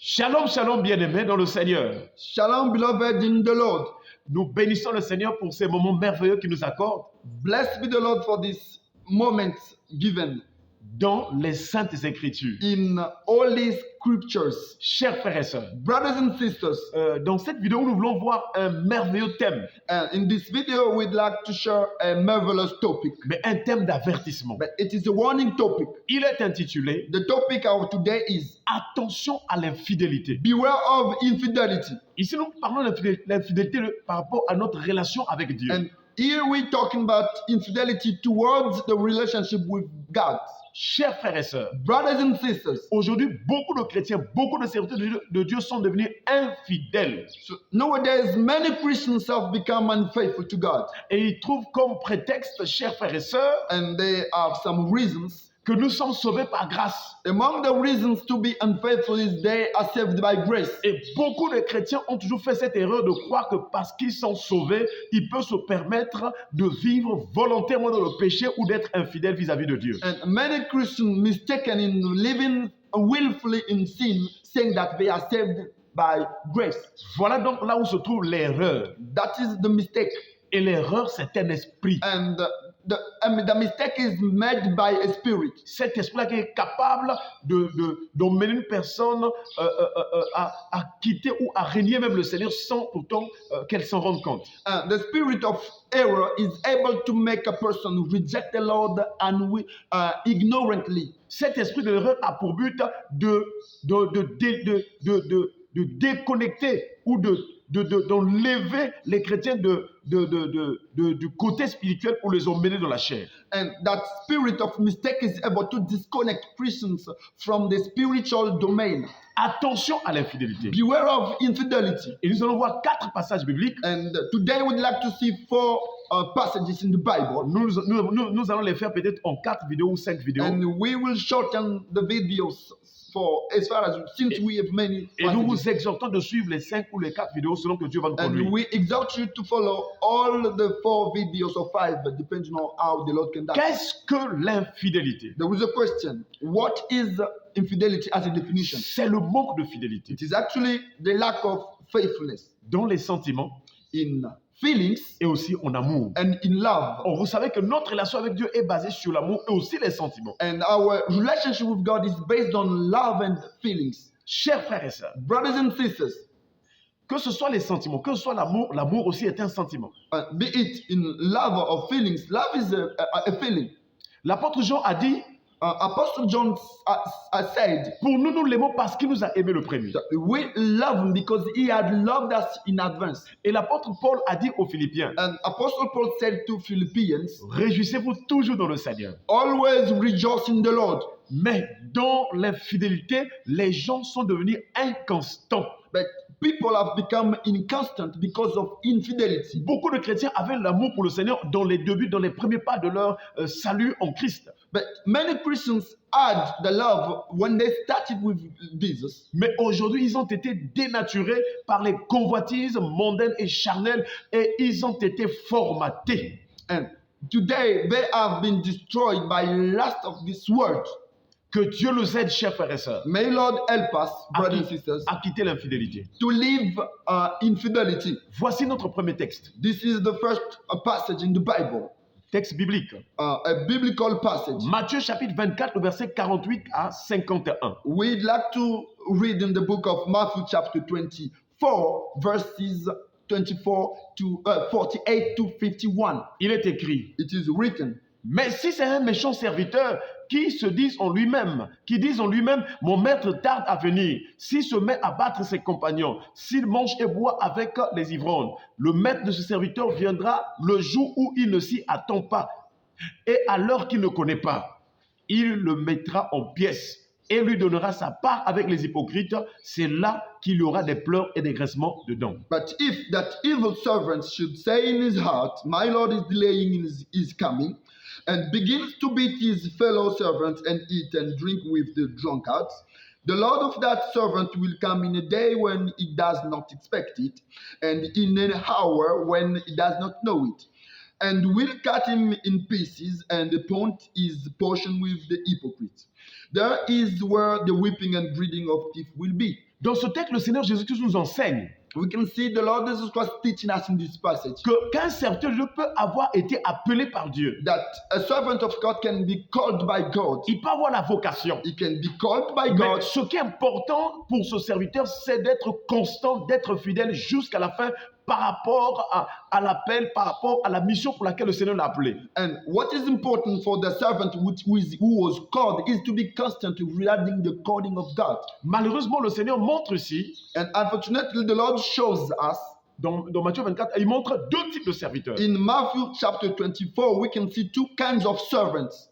Shalom, shalom, bien-aimés dans le Seigneur. Shalom, beloved in the Lord. Nous bénissons le Seigneur pour ces moments merveilleux qu'il nous accorde Blessed be the Lord for this moment given dans les Saintes Écritures. in Holy Scriptures. Chers frères et sœurs, Brothers and sisters, dans cette vidéo, nous voulons voir un merveilleux thème, in this video, we'd like to share a marvelous topic, mais un thème d'avertissement. but it is a warning topic. Il est intitulé The topic of today is Attention à l'infidélité. Beware of Infidelity. Ici, nous parlons de l'infidélité par rapport à notre relation avec Dieu. And here we're talking about infidelity towards the relationship with God. Chers frères et sœurs, Brothers and sisters, aujourd'hui, beaucoup de chrétiens, beaucoup de serviteurs de Dieu sont devenus infidèles. so nowadays many Christians have become unfaithful to God, Et ils trouvent comme prétexte, chers frères et sœurs, and they have some reasons. que nous sommes sauvés par grâce. Among the reasons to be unfaithful is they are saved by grace. Et beaucoup de chrétiens ont toujours fait cette erreur de croire que parce qu'ils sont sauvés, ils peuvent se permettre de vivre volontairement dans le péché ou d'être infidèles vis-à-vis de Dieu. And many Christians mistaken in living willfully in sin, saying that they are saved by grace. Voilà donc là où se trouve l'erreur. That is the mistake. Et l'erreur, c'est un esprit. And the mistake is made by a spirit. Cet esprit-là qui est capable d'emmener une personne à quitter ou à régner même le Seigneur sans pourtant qu'elle s'en rende compte. The spirit of error is able to make a person reject the Lord and ignorantly. Cet esprit de l'erreur a pour but de déconnecter ou d'enlever les chrétiens du côté spirituel pour les emmener dans la chair. And that spirit of mistake is able to disconnect Christians from the spiritual domain. Attention à l'infidélité. Beware of infidelity. Et nous allons voir 4 passages bibliques. And today we'd like to see 4 passages in the Bible. Nous allons les faire peut-être en 4 vidéos ou 5 vidéos. And we will shorten the videos for as far as since we have many Et nous passages. vous exhortons de suivre les 5 ou les 4 vidéos selon que Dieu va nous And conduire. we exhort you to follow all the 4 videos or 5, depending on how the Lord can direct. Qu'est-ce que l'infidélité? There was a question. What is infidelity as a definition? C'est le manque de fidélité It is actually the lack of faithfulness dans les sentiments in feelings et aussi en amour. and in love. Or, vous savez que notre relation avec Dieu est basée sur l'amour et aussi les sentiments. And our relationship with God is based on love and feelings. Chers frères et sœurs, Brothers and sisters, que ce soit les sentiments, que ce soit l'amour, l'amour aussi est un sentiment. be it in love or feelings, love is a feeling. L'apôtre Jean a dit, Apostle John said, pour nous, nous l'aimons parce qu'il nous a aimés le premier. that we love him because he had loved us in advance. Et l'apôtre Paul a dit aux Philippiens, And Apostle Paul said to Philippians, réjouissez-vous toujours dans le Seigneur. always rejoice in the Lord. Mais dans l'infidélité, les gens sont devenus inconstants. But people have become inconstant because of infidelity. Beaucoup de chrétiens avaient l'amour pour le Seigneur dans les débuts, dans les premiers pas de leur salut en Christ. But many Christians had the love when they started with Jesus. Mais aujourd'hui, ils ont été dénaturés par les convoitises mondaines et charnelles et ils ont été formatés. And today they have been destroyed by lust of this world. Que Dieu nous aide, chers frères et sœurs, May Lord help us, brothers and sisters, à quitter l'infidélité. to leave infidelity. Voici notre premier texte. This is the first passage in the Bible, Texte biblique. a biblical passage. Matthieu chapitre 24, le verset 48 à 51. We'd like to read in the book of Matthew chapter 24, verses 24 to 48 to 51. Il est écrit, It is written, mais si c'est un méchant serviteur qui dit en lui-même, mon maître tarde à venir, s'il se met à battre ses compagnons, s'il mange et boit avec les ivrognes, le maître de ce serviteur viendra le jour où il ne s'y attend pas, et à l'heure qu'il ne connaît pas. Il le mettra en pièces et lui donnera sa part avec les hypocrites. C'est là qu'il y aura des pleurs et des graissements dedans. but if that evil servant should say in his heart, my Lord is delaying his coming, and begins to beat his fellow servants and eat and drink with the drunkards, the Lord of that servant will come in a day when he does not expect it, and in an hour when he does not know it. and will cut him in pieces and appoint his portion with the hypocrites. There is where the weeping and breathing of teeth will be. Dans ce texte, le Seigneur Jésus-Christ nous enseigne We can see the Lord Jesus Christ teaching us in this passage qu'un serviteur de Dieu peut avoir été appelé par Dieu. that a servant of God can be called by God. Il peut avoir la vocation. He can be called by Mais God, ce qui est important pour ce serviteur, c'est d'être constant, d'être fidèle jusqu'à la fin par rapport à l'appel, par rapport à la mission pour laquelle le Seigneur l'a appelé. and what is important for the servant who was called is to be constant regarding the calling of God. Malheureusement, le Seigneur montre ici, And unfortunately, the Lord shows us dans Matthieu 24, il montre deux types de serviteurs. in Matthew chapter 24, we can see two kinds of servants.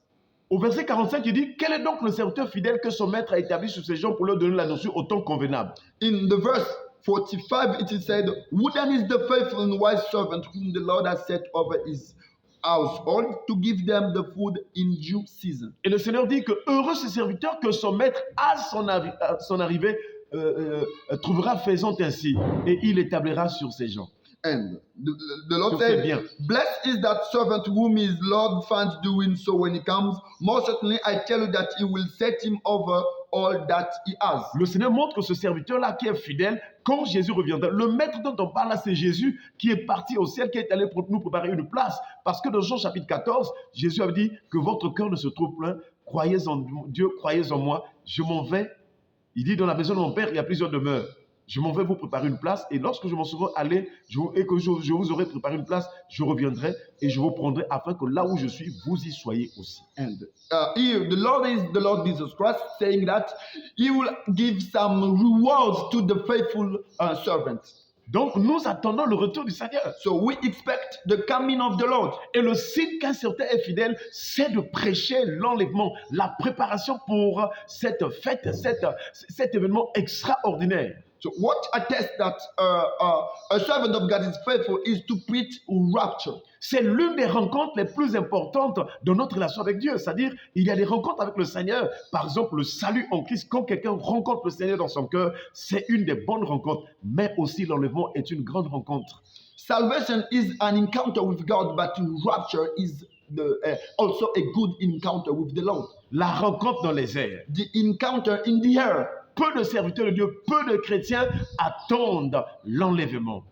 Au verset 45, il dit, quel est donc le serviteur fidèle que son maître a établi sur ces gens pour leur donner la notion au temps convenable? In the verse 45, it is said, "Who then is the faithful and wise servant whom the Lord has set over his household to give them the food in due season?" Et le Seigneur dit que heureux ce serviteur que son maître à son arrivée trouvera faisant ainsi et il établira sur ces gens. And the Lord Tout fait said, bien. "Blessed is that servant whom his Lord finds doing so when he comes. More certainly, I tell you that he will set him over all that he has." Le Seigneur montre que ce serviteur-là qui est fidèle, quand Jésus reviendra, le maître dont on parle là, c'est Jésus qui est parti au ciel, qui est allé pour nous préparer une place. Parce que dans Jean chapitre 14, Jésus avait dit que votre cœur ne se trouve plein. Croyez en Dieu, croyez en moi. Je m'en vais. Il dit, dans la maison de mon Père, il y a plusieurs demeures. Je m'en vais vous préparer une place et lorsque je m'en serai allé et que je vous aurai préparé une place, je reviendrai et je vous prendrai afin que là où je suis, vous y soyez aussi. And here, the Lord is the Lord Jesus Christ saying that he will give some rewards to the faithful servants. Donc, nous attendons le retour du Seigneur. So we expect the coming of the Lord. Et le signe qu'un serviteur est fidèle, c'est de prêcher l'enlèvement, la préparation pour cette fête, cet événement extraordinaire. So what attests that a servant of God is faithful is to preach rapture. C'est l'une des rencontres les plus importantes de notre relation avec Dieu. C'est-à-dire, il y a des rencontres avec le Seigneur. Par exemple, le salut en Christ. Quand quelqu'un rencontre le Seigneur dans son cœur, c'est une des bonnes rencontres. Mais aussi, l'enlèvement est une grande rencontre. Salvation is an encounter with God, but rapture is also a good encounter with the Lord. La rencontre dans les airs. The encounter in the air. Peu de serviteurs de Dieu, peu de chrétiens attendent l'enlèvement.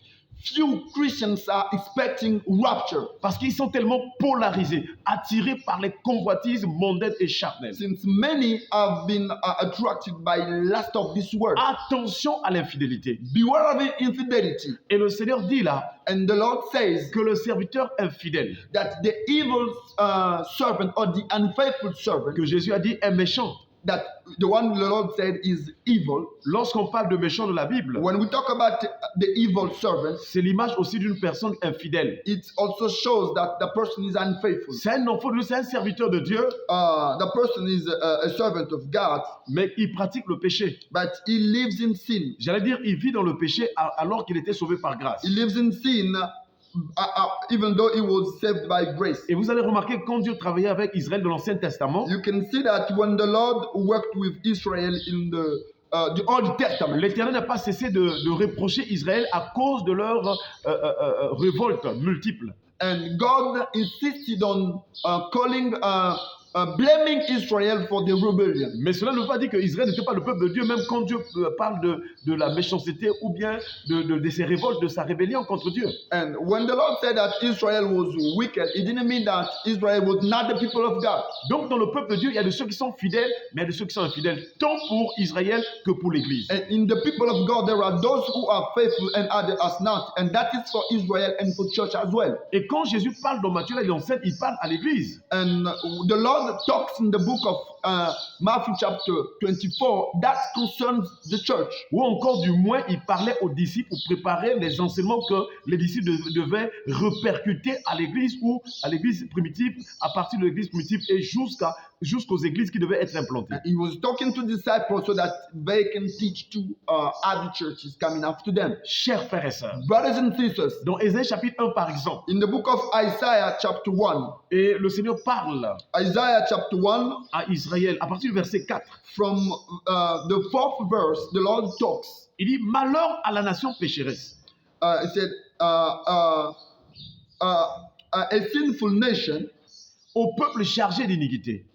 Few Christians are expecting rapture Parce qu'ils sont tellement polarisés, attirés par les convoitises mondaines et charnelles. since many have been attracted by lust of this world. Attention à l'infidélité. Beware of infidelity. Et le Seigneur dit là And the Lord says que le serviteur infidèle, that the evil servant or the unfaithful servant, que Jésus a dit est méchant. that the one the Lord said is evil. Lorsqu'on parle de méchant de la Bible, When we talk about the evil servant, c'est l'image aussi d'une personne infidèle. it also shows that the person is unfaithful. C'est un enfant de Dieu, c'est un serviteur de Dieu, The person is a servant of God, mais il pratique le péché. but he lives in sin. J'allais dire, il vit dans le péché alors qu'il était sauvé par grâce. He lives in sin even though he was saved by grace. Et vous allez remarquer quand Dieu travaillait avec Israël dans l'Ancien Testament, You can see that when the Lord worked with Israel in the Old Testament, l'Éternel n'a pas cessé de reprocher Israël à cause de leurs révoltes multiples. and God insisted on blaming Israel for the rebellion. Mais cela ne veut pas dire que Israël n'était pas le peuple de Dieu, même quand Dieu parle de la méchanceté ou bien de ses révoltes, de sa rébellion contre Dieu. And when the Lord said that Israel was wicked, it didn't mean that Israel was not the people of God. Donc dans le peuple de Dieu, il y a de ceux qui sont fidèles, mais il y a de ceux qui sont infidèles, tant pour Israël que pour l'Église. And in the people of God, there are those who are faithful and others are not. And that is for Israel and for church as well. Et quand Jésus parle dans Matthieu, là, il enseigne, il parle à l'Église. And the Lord talks in the book of Matthew chapter 24 that concerns the church. Ou encore, du moins, il parlait aux disciples pour préparer les enseignements que les disciples devaient répercuter à l'Église ou à l'Église primitive, à partir de l'Église primitive et jusqu'aux églises qui devaient être implantées. And he was talking to disciples so that they can teach to other churches coming after them. Chers frères et sœurs, Brothers and sisters, dans Ésaïe chapitre 1 par exemple, in the book of Isaiah chapter 1, et le Seigneur parle Isaiah chapter 1, à Israël à partir du verset 4. from the 4th verse, the Lord talks. Il dit, malheur à la nation pécheresse. It said, a sinful nation, au peuple chargé d'iniquité,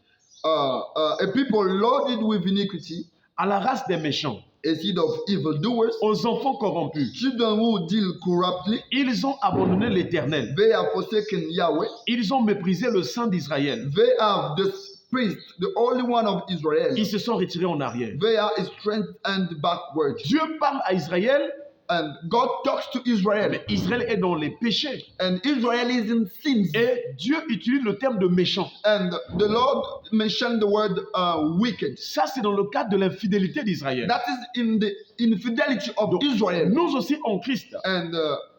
a people loaded with iniquity, à la race des méchants, a seed of evildoers, aux enfants corrompus. children who deal corruptly. Ils ont abandonné l'Éternel. They have forsaken Yahweh. Ils ont méprisé le Saint d'Israël. They have despised the Holy One of Israel. Ils se sont retirés en arrière. They are strengthened backward. Dieu parle à Israël, And God talks to Israel. mais Israël est dans les péchés. And Israel is in sins. Et Dieu utilise le terme de méchant. And the Lord mentioned the word wicked. Ça, c'est dans le cadre de l'infidélité d'Israël. That is in the infidelity of Israel. Nous aussi en Christ, And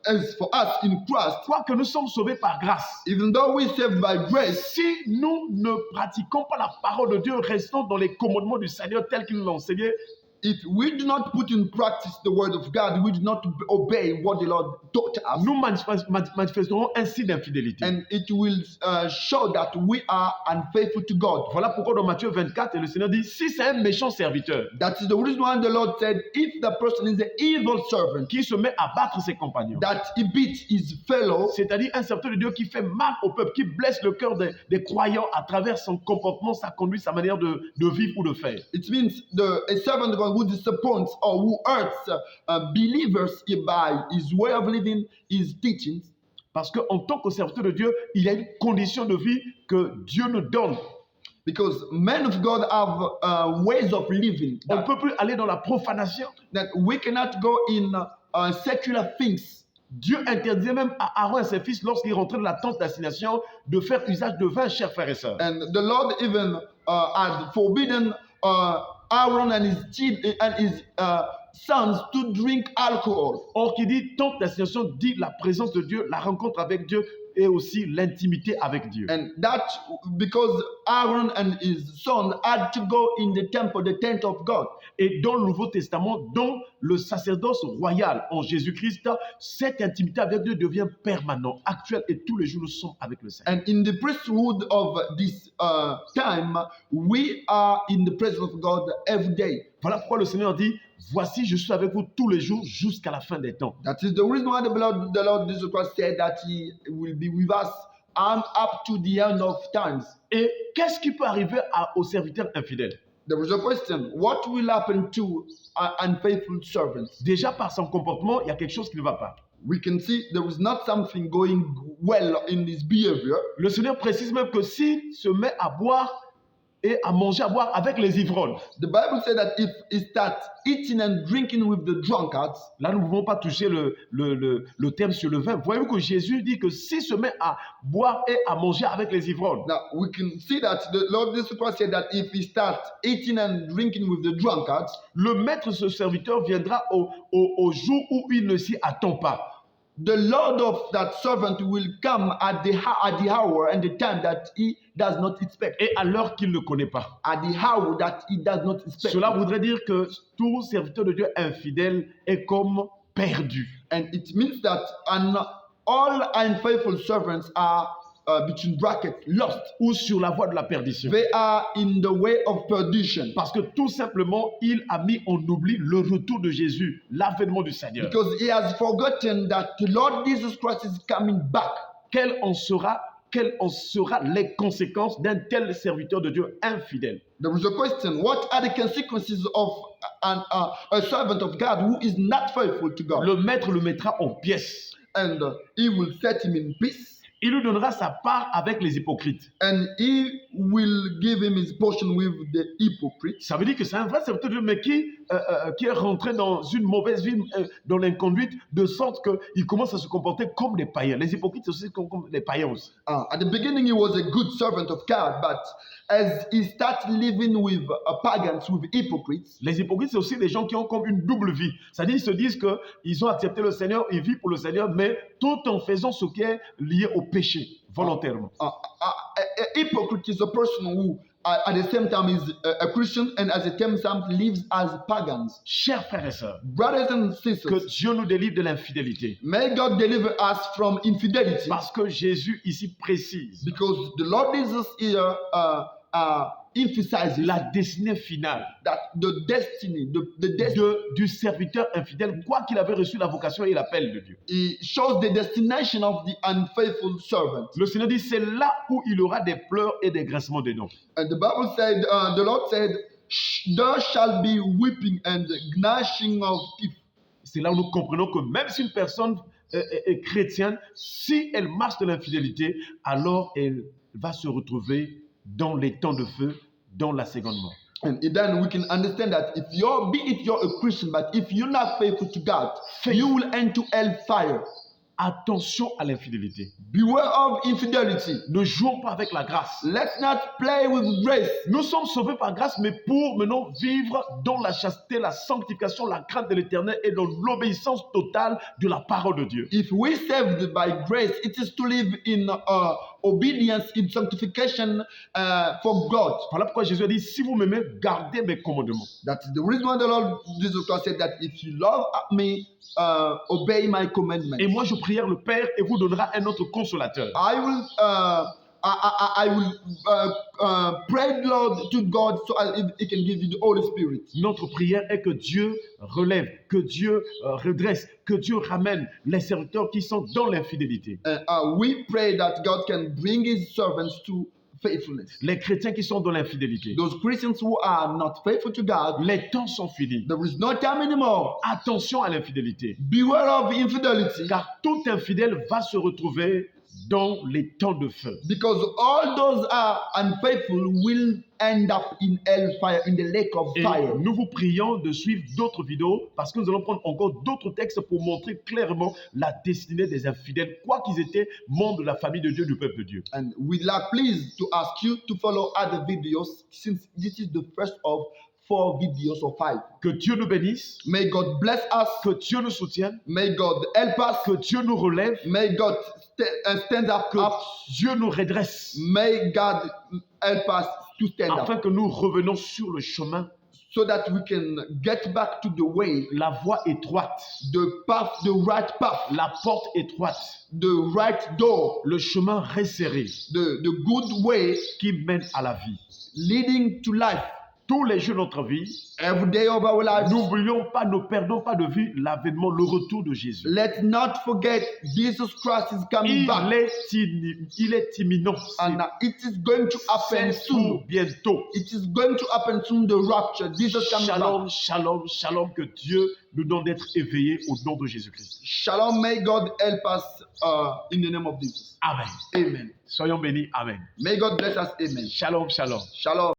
as for us in Christ, quoique nous sommes sauvés par grâce, even though we saved by grace, si nous ne pratiquons pas la parole de Dieu, restons dans les commandements du Seigneur tels qu'il nous l'a enseigné, if we do not put in practice the word of God, we do not obey what the Lord taught us, nous manifesterons un signe d'infidélité. and it will show that we are unfaithful to God. Voilà pourquoi dans Matthieu 24, le Seigneur dit, si c'est un méchant serviteur That is the reason why the Lord said, if the person is an evil servant, qui se met à battre ses compagnons, that he beats his fellow, c'est-à-dire un serviteur de Dieu qui fait mal au peuple, qui blesse le cœur des croyants à travers son comportement, sa conduite, sa manière de vivre ou de faire. it means a servant of God who disappoints or who hurts believers by his way of living, his teachings. Parce qu'en tant que serviteur de Dieu, il y a une condition de vie que Dieu nous donne. Because men of God have ways of living On ne peut plus aller dans la profanation. that we cannot go in secular things. Dieu interdisait même à Aaron et ses fils, lorsqu'ils rentraient dans la tente d'assignation, de faire usage de vin, chers frères et sœurs. And the Lord even had forbidden Aaron and his sons to drink alcohol. Or, qui dit tente d'assignation, dit la présence de Dieu, la rencontre avec Dieu et aussi l'intimité avec Dieu. And that because Aaron and his son had to go in the temple, the tent of God. Et dans le Nouveau Testament, dans le sacerdoce royal en Jésus-Christ, cette intimité avec Dieu devient permanente, actuelle, et tous les jours nous sommes avec le Seigneur. And in the priesthood of this time, we are in the presence of God every day. Voilà pourquoi le Seigneur dit, voici, je suis avec vous tous les jours jusqu'à la fin des temps. That is the reason why the Lord Jesus Christ said that He will be with us up to the end of times. Et qu'est-ce qui peut arriver aux serviteurs infidèles? There was a question: what will happen to unfaithful servants? Déjà par son comportement, il y a quelque chose qui ne va pas. We can see there is not something going well in his behavior. Le Seigneur précise même que s'il se met à boire et à manger, à boire avec les ivrognes. The Bible said that if he starts eating and drinking with the drunkards, là nous ne pouvons pas toucher le terme sur le vin. Voyez-vous que Jésus dit que s'il se met à boire et à manger avec les ivrognes, now we can see that the Lord Jesus Christ said that if he starts eating and drinking with the drunkards, le maître de ce serviteur viendra au jour où il ne s'y attend pas. The Lord of that servant will come at the hour and the time that he does not expect. Et à l'heure qu'il ne connaît pas. At the hour that he does not expect. Cela voudrait dire que tout serviteur de Dieu infidèle est comme perdu. And it means that all unfaithful servants are between brackets lost, ou sur la voie de la perdition. They are in the way of perdition. Parce que tout simplement, il a mis en oubli le retour de Jésus, l'avènement du Seigneur. Because he has forgotten that the Lord Jesus Christ is coming back. Quelles en sera les conséquences d'un tel serviteur de Dieu infidèle? There is a question: what are the consequences of a servant of God who is not faithful to God? Le maître le mettra en pièces. And he will set him in peace. Il lui donnera sa part avec les hypocrites. And he will give him his portion with the hypocrites. Ça veut dire que c'est un vrai serviteur de Dieu, mais qui est rentré dans une mauvaise vie, dans l'inconduite, de sorte qu'il commence à se comporter comme des païens. Les hypocrites, c'est aussi comme les païens aussi. At the beginning, he was a good servant of God, but as he started living with pagans, with hypocrites. Les hypocrites, c'est aussi des gens qui ont comme une double vie. C'est-à-dire, ils se disent qu'ils ont accepté le Seigneur, ils vivent pour le Seigneur, mais tout en faisant ce qui est lié au péché, volontairement. A hypocrite is a person who, at the same time, is a Christian and at the same time lives as pagans. Chers frères et sœurs, brothers and sisters, que Dieu nous délivre de l'infidélité. May God deliver us from infidelity. Parce que Jésus ici précise. Because the Lord Jesus here emphasizes la destinée finale that the destiny, the destiny, du serviteur infidèle, quoi qu'il avait reçu la vocation et l'appel de Dieu. it shows the destination of the unfaithful servant. Le Seigneur dit, c'est là où il aura des pleurs et des grincements de dents. And the Bible said, the Lord said, there shall be weeping and gnashing of teeth. C'est là où nous comprenons que même si une personne est chrétienne, si elle marche de l'infidélité, alors elle va se retrouver dans les temps de feu, dans la seconde mort. And then we can understand that if you're, be it you're a Christian, but if you're not faithful to God, you will enter hellfire. Attention à l'infidélité. Beware of infidelity. Ne jouons pas avec la grâce. Let's not play with grace. Nous sommes sauvés par grâce, mais pour maintenant vivre dans la chasteté, la sanctification, la crainte de l'Éternel et dans l'obéissance totale de la parole de Dieu. If we saved by grace, it is to live in obedience, in sanctification for God. Voilà pourquoi Jésus a dit, si vous m'aimez, gardez mes commandements. That is the reason why the Lord Jesus Christ said that if you love me, obey my commandments. Et moi je prière le Père et vous donnera un autre consolateur. I will pray Lord to God so He can give you the Holy Spirit. Notre prière est que Dieu relève, que Dieu redresse, que Dieu ramène les serviteurs qui sont dans l'infidélité. We pray that God can bring His servants to faithfulness. Les chrétiens qui sont dans l'infidélité. Those Christians who are not faithful to God, les temps sont finis. There is no time anymore. Attention à l'infidélité. Beware of infidelity. Car tout infidèle va se retrouver dans les temps de feu. Because all those are unfaithful will end up in hellfire, in the lake of fire. Et nous vous prions de suivre d'autres vidéos parce que nous allons prendre encore d'autres textes pour montrer clairement la destinée des infidèles, quoi qu'ils étaient membres de la famille de Dieu, du peuple de Dieu. And we'd like please to ask you to follow other videos since this is the first of 4 videos or 5. Que Dieu nous bénisse. May God bless us. Que Dieu nous soutienne. May God help us. Que Dieu nous relève. May God stand up. Que Dieu nous redresse. May God help us to stand up. Afin que nous revenons sur le chemin. So that we can get back to the way. La voie étroite. The path, the right path. La porte étroite. The right door. Le chemin resserré. The good way. Qui mène à la vie. Leading to life. Tous les jours de notre vie, every day of our lives, n'oublions pas, ne perdons pas de vue l'avènement, le retour de Jésus. Let's not forget Jesus Christ is coming back. Il est imminent. And it is going to happen soon. Bientôt. It is going to happen soon, the rapture. Jesus coming shalom, back. Shalom, shalom, que Dieu nous donne d'être éveillés au nom de Jésus-Christ. Shalom, may God help us in the name of Jesus. Amen. Amen. Soyons bénis. Amen. May God bless us. Amen. Shalom, shalom. Shalom.